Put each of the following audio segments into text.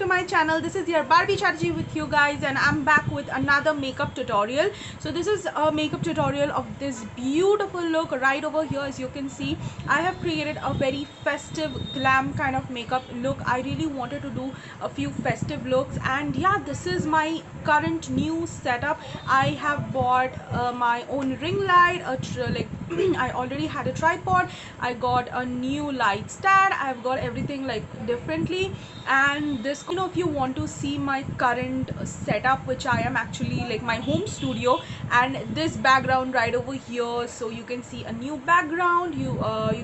to my channel. This is your Barbie Chatterjee with you guys, and I'm back with another makeup tutorial. So this is a makeup tutorial of this beautiful look right over here. As you can see, I have created a very festive glam kind of makeup look. I really wanted to do a few festive looks, and yeah, this is my current new setup. I have bought my own ring light, I already had a tripod. I got a new light stand. I've got everything like differently. And this, if you want to see my current setup, which I am actually like my home studio, and this background right over here, so you can see a new background. You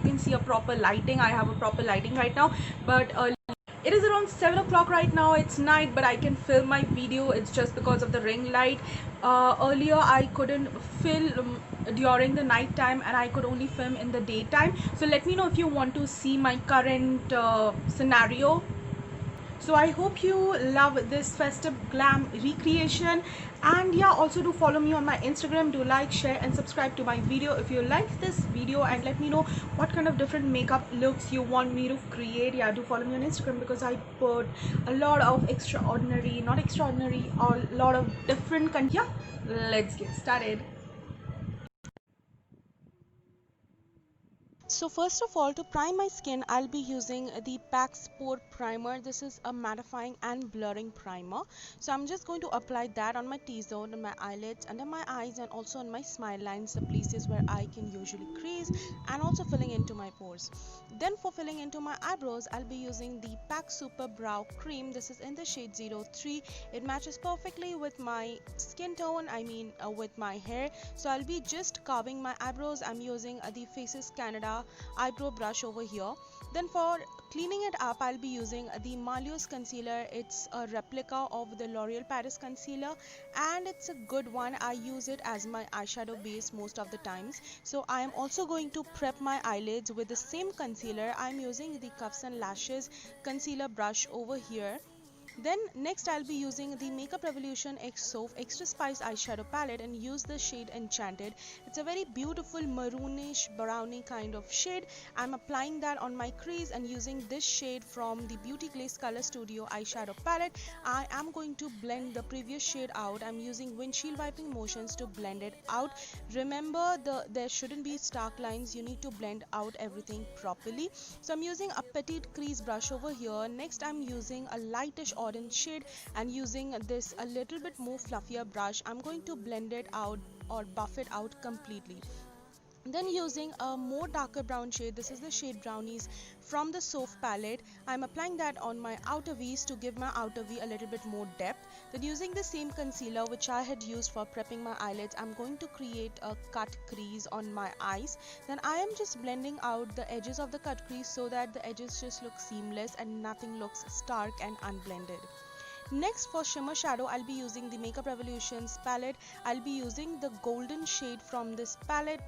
can see a proper lighting. I have a proper lighting right now, but it is around 7 o'clock right now. It's night, but I can film my video. It's just because of the ring light. Earlier I couldn't film during the night time, and I could only film in the daytime. So let me know if you want to see my current scenario. So I hope you love this festive glam recreation, and yeah, also do follow me on my Instagram. Do like, share and subscribe to my video if you like this video, and let me know what kind of different makeup looks you want me to create. Yeah, do follow me on Instagram because I put a lot of extraordinary, not extraordinary, or a lot of different yeah, let's get started. So first of all, to prime my skin, I'll be using the Pax Pore Primer. This is a mattifying and blurring primer. So I'm just going to apply that on my T-zone, on my eyelids, under my eyes, and also on my smile lines, the places where I can usually crease, and also filling into my pores. Then for filling into my eyebrows, I'll be using the Pax Super Brow Cream. This is in the shade 03. It matches perfectly with my skin tone, with my hair. So I'll be just carving my eyebrows. I'm using the Faces Canada eyebrow brush over here. Then for cleaning it up, I'll be using the Malios concealer. It's a replica of the L'Oreal Paris concealer, and it's a good one. I use it as my eyeshadow base most of the times. So I am also going to prep my eyelids with the same concealer. I'm using the Cuffs and Lashes concealer brush over here. Then next I'll be using the Makeup Revolution X Soft Extra Spice eyeshadow palette and use the shade Enchanted. It's a very beautiful maroonish brownie kind of shade. I'm applying that on my crease and using this shade from the Beauty Glaze Color Studio eyeshadow palette. I am going to blend the previous shade out. I'm using windshield wiping motions to blend it out. Remember, there shouldn't be stark lines. You need to blend out everything properly. So I'm using a petite crease brush over here. Next I'm using a lightish orange shade and using this a little bit more fluffier brush, I'm going to blend it out or buff it out completely. Then using a more darker brown shade, this is the shade Brownies from the Soft palette, I'm applying that on my outer V's to give my outer V a little bit more depth. Then using the same concealer which I had used for prepping my eyelids, I'm going to create a cut crease on my eyes. Then I am just blending out the edges of the cut crease so that the edges just look seamless and nothing looks stark and unblended. Next, for shimmer shadow, I'll be using the Makeup Revolutions palette. I'll be using the golden shade from this palette,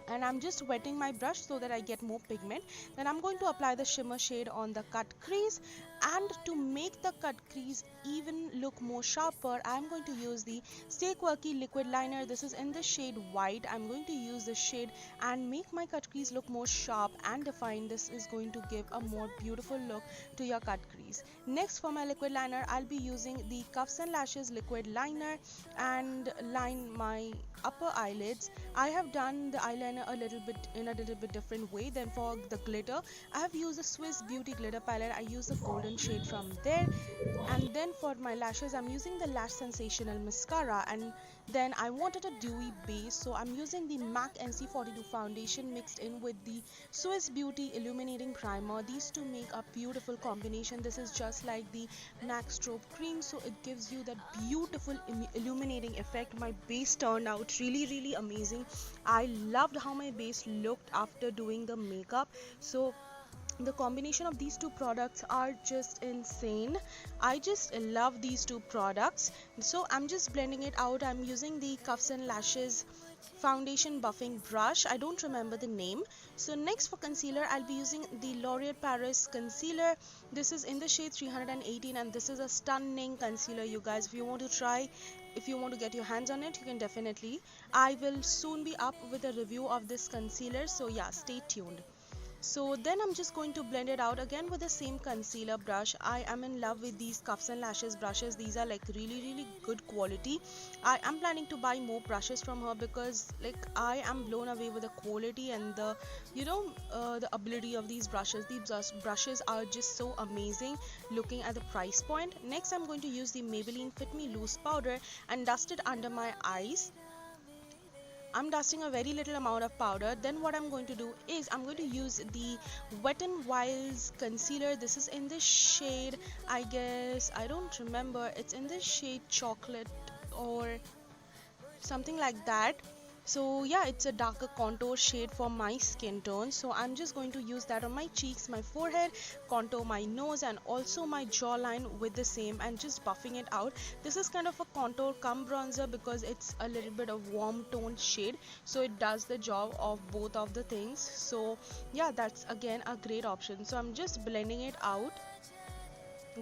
and I'm just wetting my brush so that I get more pigment. Then I'm going to apply the shimmer shade on the cut crease, and to make the cut crease even look more sharper, I'm going to use the Stay Quirky liquid liner. This is in the shade White. I'm going to use this shade and make my cut crease look more sharp and defined. This is going to give a more beautiful look to your cut crease. Next, for my liquid liner, I'll be using the Cuffs and Lashes liquid liner and line my upper eyelids. I have done the eyeliner a little bit different way. Then for the glitter, I have used the Swiss Beauty glitter palette. I use the golden shade from there. And then for my lashes, I'm using the Lash Sensational mascara, and then I wanted a dewy base, so I'm using the MAC NC42 foundation mixed in with the Swiss Beauty illuminating primer. These two make a beautiful combination. This is just like the MAC strobe cream, so it gives you that beautiful illuminating effect. My base turned out really amazing. I loved how my base looked after doing the makeup. So the combination of these two products are just insane. I just love these two products. So I'm just blending it out. I'm using the Cuffs and Lashes foundation buffing brush. I don't remember the name. So next, for concealer, I'll be using the L'Oreal Paris concealer. This is in the shade 318, and this is a stunning concealer, you guys. If you want to get your hands on it, you can definitely. I will soon be up with a review of this concealer, so yeah, stay tuned. So then I'm just going to blend it out again with the same concealer brush. I am in love with these Cuffs and Lashes brushes. These are like really good quality. I am planning to buy more brushes from her because like I am blown away with the quality and the the ability of these brushes. These brushes are just so amazing looking at the price point. Next I'm going to use the Maybelline Fit Me Loose powder and dust it under my eyes. I'm dusting a very little amount of powder. Then what I'm going to do is I'm going to use the Wet n Wild's concealer. This is in the shade, I guess, I don't remember, it's in the shade chocolate or something like that. So yeah, it's a darker contour shade for my skin tone, so I'm just going to use that on my cheeks, my forehead, contour my nose and also my jawline with the same and just buffing it out. This is kind of a contour cum bronzer because it's a little bit of warm toned shade, so it does the job of both of the things. So yeah, that's again a great option. So I'm just blending it out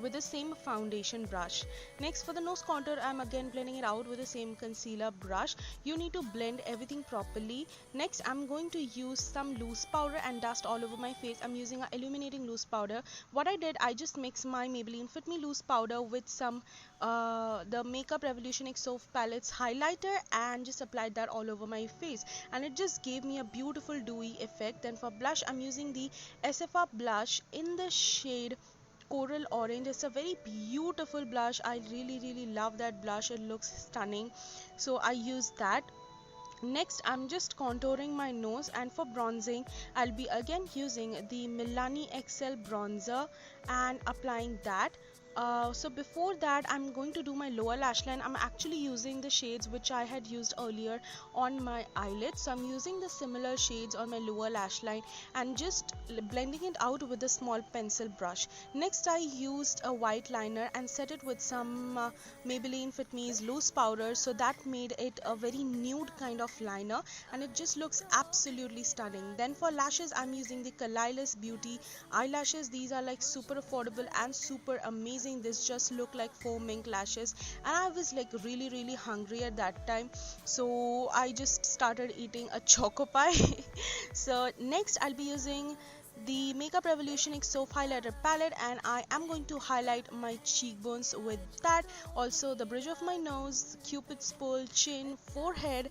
with the same foundation brush. Next, for the nose contour, I'm again blending it out with the same concealer brush. You need to blend everything properly. Next, I'm going to use some loose powder and dust all over my face. I'm using a illuminating loose powder. What I did, I just mixed my Maybelline Fit Me loose powder with some the Makeup Revolution XO palettes highlighter and just applied that all over my face, and it just gave me a beautiful dewy effect. Then for blush, I'm using the SFR blush in the shade Coral Orange. It's a very beautiful blush. I really love that blush. It looks stunning, so I use that. Next, I'm just contouring my nose, and for bronzing I'll be again using the Milani XL bronzer and applying that. So before that, I'm going to do my lower lash line. I'm actually using the shades which I had used earlier on my eyelids, so I'm using the similar shades on my lower lash line and just blending it out with a small pencil brush. Next, I used a white liner and set it with some Maybelline Fit Me's loose powder, so that made it a very nude kind of liner and it just looks absolutely stunning. Then for lashes, I'm using the Kalilis Beauty eyelashes. These are like super affordable and super amazing. This just look like faux mink lashes, and I was like really hungry at that time, so I just started eating a choco pie. So next I'll be using the Makeup Revolution XO highlighter palette, and I am going to highlight my cheekbones with that, also the bridge of my nose, Cupid's bow, chin, forehead.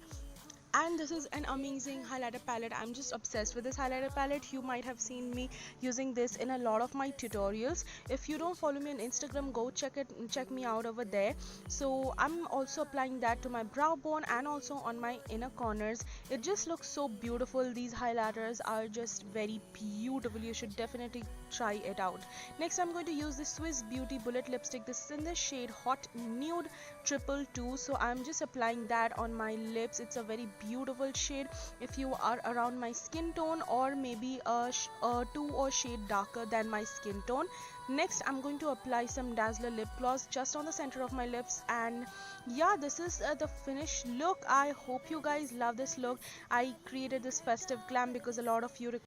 And this is an amazing highlighter palette. I'm just obsessed with this highlighter palette. You might have seen me using this in a lot of my tutorials. If you don't follow me on Instagram, go check me out over there. So I'm also applying that to my brow bone and also on my inner corners. It just looks so beautiful. These highlighters are just very beautiful. You should definitely try it out. Next, I'm going to use the Swiss Beauty Bullet lipstick. This is in the shade Hot Nude 222. So I'm just applying that on my lips. It's a very beautiful shade if you are around my skin tone, or maybe a 2 or shade darker than my skin tone. Next, I'm going to apply some Dazzler lip gloss just on the center of my lips, and yeah, this is the finished look. I hope you guys love this look. I created this festive glam because a lot of you